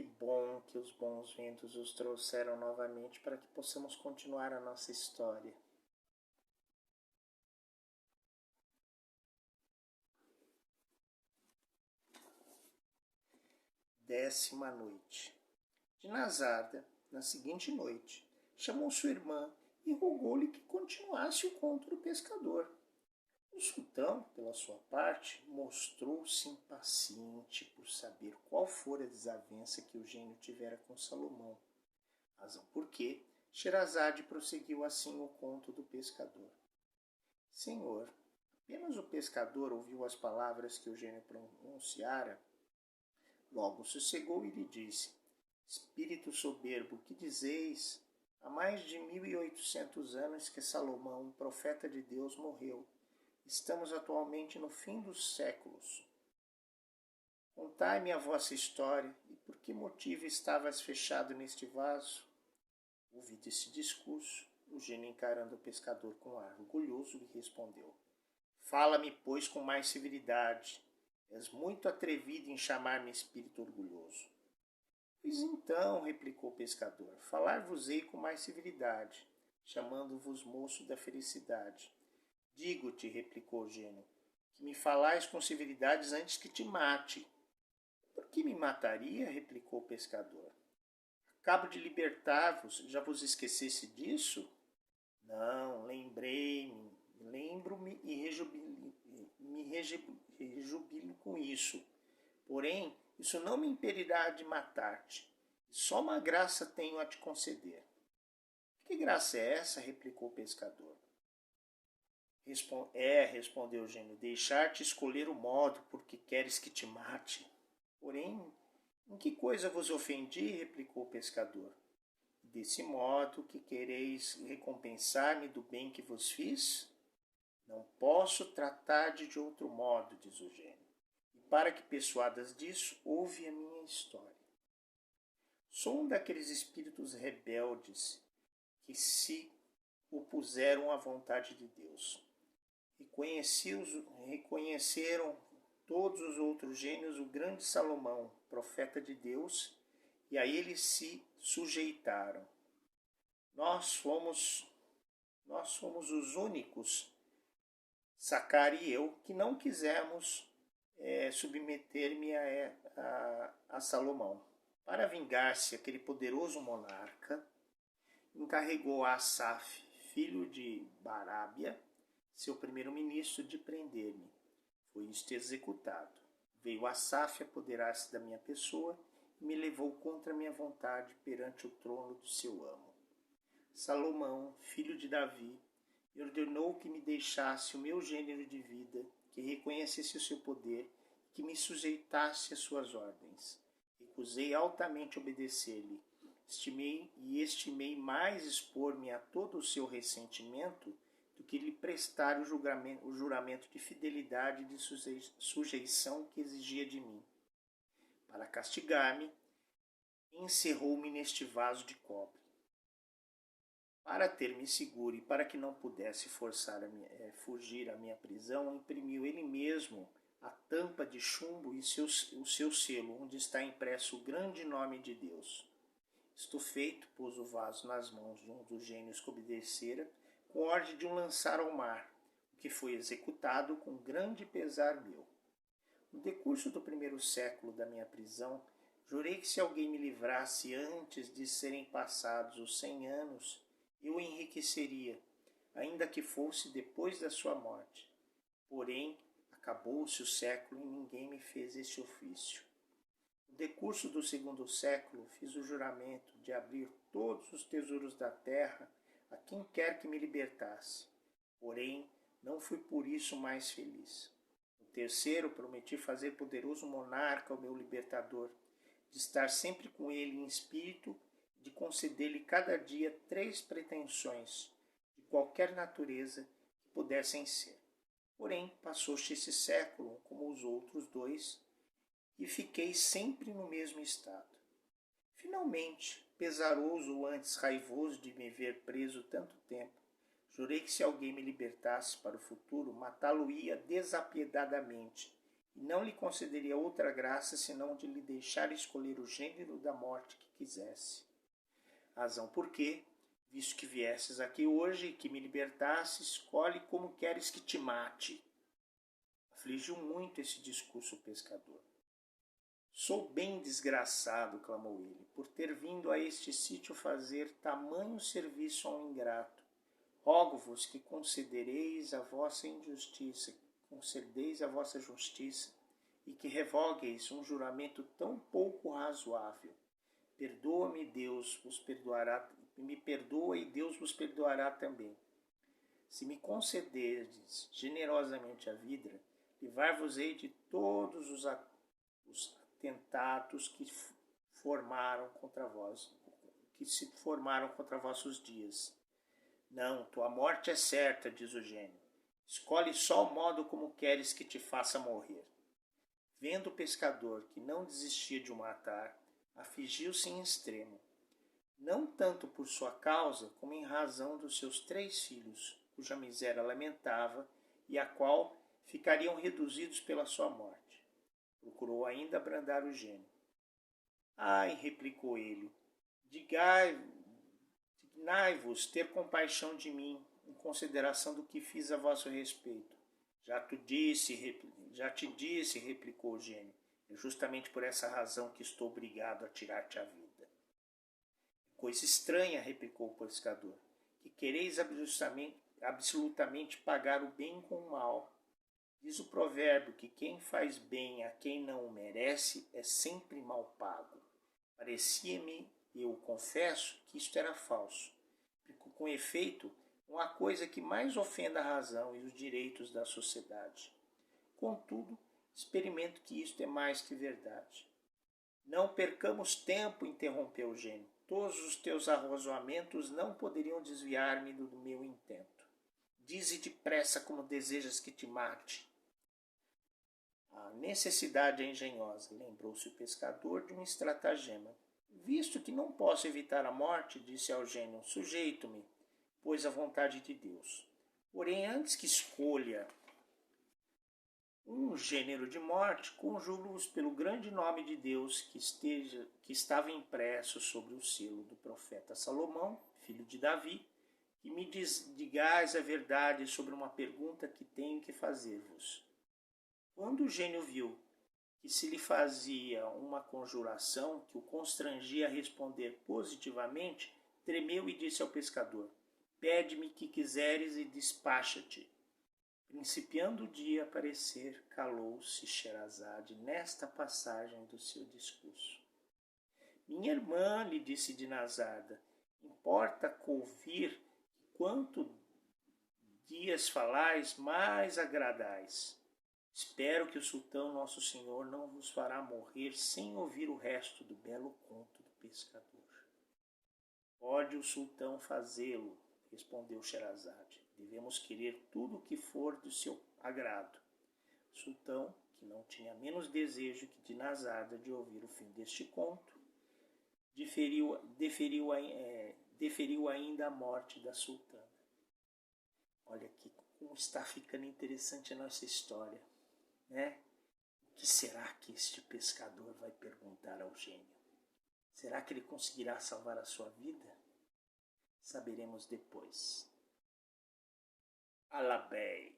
Que bom que os bons ventos os trouxeram novamente para que possamos continuar a nossa história. Décima noite. Dinazarda, na seguinte noite, chamou sua irmã e rogou-lhe que continuasse o conto do pescador. O sultão, pela sua parte, mostrou-se impaciente por saber qual fora a desavença que o gênio tivera com Salomão, razão por que Sherazade prosseguiu assim o conto do pescador. Senhor, apenas o pescador ouviu as palavras que o gênio pronunciara, logo sossegou e lhe disse: Espírito soberbo, que dizeis? Há mais de 1800 anos que Salomão, profeta de Deus, morreu. Estamos atualmente no fim dos séculos. Contai-me a vossa história e por que motivo estavas fechado neste vaso? Ouvido esse discurso, o gênio, encarando o pescador com ar orgulhoso, lhe respondeu: Fala-me, pois, com mais severidade. És muito atrevido em chamar-me espírito orgulhoso. Pois então, replicou o pescador, falar-vos-ei com mais severidade, chamando-vos moço da felicidade. Digo-te, replicou o gênio, que me falais com severidades antes que te mate. Por que me mataria? Replicou o pescador. Acabo de libertar-vos, já vos esquecesse disso? Não, lembrei-me, lembro-me e rejubilo com isso. Porém, isso não me impedirá de matar-te. Só uma graça tenho a te conceder. Que graça é essa? Replicou o pescador. Respondeu o gênio, deixar-te escolher o modo porque queres que te mate. Porém, em que coisa vos ofendi? Replicou o pescador. Desse modo que quereis recompensar-me do bem que vos fiz? Não posso tratar-de outro modo, diz o gênio. E para que persuadas disso, ouve a minha história. Sou um daqueles espíritos rebeldes que se opuseram à vontade de Deus. Reconheceram todos os outros gênios o grande Salomão, profeta de Deus, e a ele se sujeitaram. Nós somos os únicos, Sacar e eu, que não quisemos submeter-me a Salomão. Para vingar-se, aquele poderoso monarca encarregou a Asaf, filho de Barábia, seu primeiro-ministro, de prender-me. Foi isto executado. Veio Asaf apoderar-se da minha pessoa e me levou contra minha vontade perante o trono do seu amo. Salomão, filho de Davi, me ordenou que me deixasse o meu gênero de vida, que reconhecesse o seu poder e que me sujeitasse às suas ordens. Recusei altamente obedecer-lhe. Estimei mais expor-me a todo o seu ressentimento do que lhe prestar o juramento de fidelidade e de sujeição que exigia de mim. Para castigar-me, encerrou-me neste vaso de cobre. Para ter-me seguro e para que não pudesse fugir à minha prisão, imprimiu ele mesmo a tampa de chumbo e o seu selo, onde está impresso o grande nome de Deus. Isto feito, pôs o vaso nas mãos de um dos gênios que obedecera, com ordem de o lançar ao mar, o que foi executado com grande pesar meu. No decurso do primeiro século da minha prisão, jurei que se alguém me livrasse antes de serem passados os 100 anos, eu o enriqueceria, ainda que fosse depois da sua morte. Porém, acabou-se o século e ninguém me fez este ofício. No decurso do segundo século, fiz o juramento de abrir todos os tesouros da terra a quem quer que me libertasse. Porém, não fui por isso mais feliz. No terceiro, prometi fazer poderoso monarca o meu libertador, de estar sempre com ele em espírito, de conceder-lhe cada dia 3 pretensões, de qualquer natureza que pudessem ser. Porém, passou-se esse século, como os outros 2, e fiquei sempre no mesmo estado. Finalmente, pesaroso ou antes raivoso de me ver preso tanto tempo, jurei que se alguém me libertasse para o futuro, matá-lo-ia desapiedadamente e não lhe concederia outra graça senão de lhe deixar escolher o gênero da morte que quisesse. Razão porque, visto que viesses aqui hoje e que me libertasse, escolhe como queres que te mate. Afligiu muito esse discurso o pescador. Sou bem desgraçado, clamou ele, por ter vindo a este sítio fazer tamanho serviço a um ingrato. Rogo-vos que concedereis a vossa injustiça, concedeis a vossa justiça, e que revogueis um juramento tão pouco razoável. Perdoa-me, Deus vos perdoará, me perdoa e Deus vos perdoará também. Se me concederdes generosamente a vida, livrar-vos-ei de todos os atentados que formaram contra vós, que se formaram contra vossos dias. Não, tua morte é certa, diz o gênio. Escolhe só o modo como queres que te faça morrer. Vendo o pescador que não desistia de o matar, afligiu-se em extremo, não tanto por sua causa, como em razão dos seus 3 filhos, cuja miséria lamentava e a qual ficariam reduzidos pela sua morte. Procurou ainda abrandar o gênio. Ai, replicou ele, dignai-vos ter compaixão de mim, em consideração do que fiz a vosso respeito. Já te disse, replicou o gênio, é justamente por essa razão que estou obrigado a tirar-te a vida. Coisa estranha, replicou o pescador, que quereis absolutamente pagar o bem com o mal. Diz o provérbio que quem faz bem a quem não o merece é sempre mal pago. Parecia-me, eu confesso, que isto era falso. Com efeito, não há coisa que mais ofenda a razão e os direitos da sociedade. Contudo, experimento que isto é mais que verdade. Não percamos tempo, interrompeu o gênio. Todos os teus arrazoamentos não poderiam desviar-me do meu intento. Dize depressa como desejas que te mate. A necessidade é engenhosa, lembrou-se o pescador de um estratagema. Visto que não posso evitar a morte, disse ao gênio, sujeito-me, pois à vontade de Deus. Porém, antes que escolha um gênero de morte, conjuro-os pelo grande nome de Deus que estava impresso sobre o selo do profeta Salomão, filho de Davi, que me digais a verdade sobre uma pergunta que tenho que fazer-vos. Quando o gênio viu que se lhe fazia uma conjuração que o constrangia a responder positivamente, tremeu e disse ao pescador, pede-me que quiseres e despacha-te. Principiando o dia a aparecer, calou-se Sherazade nesta passagem do seu discurso. Minha irmã, lhe disse Dinazada, importa convir que quanto dias falais, mais agradais. Espero que o sultão nosso senhor não vos fará morrer sem ouvir o resto do belo conto do pescador. Pode o sultão fazê-lo, respondeu Sherazade. Devemos querer tudo o que for do seu agrado. O sultão, que não tinha menos desejo que Dinazada de ouvir o fim deste conto, deferiu ainda a morte da sultana. Olha aqui como está ficando interessante a nossa história, né? O que será que este pescador vai perguntar ao gênio? Será que ele conseguirá salvar a sua vida? Saberemos depois. Alabei.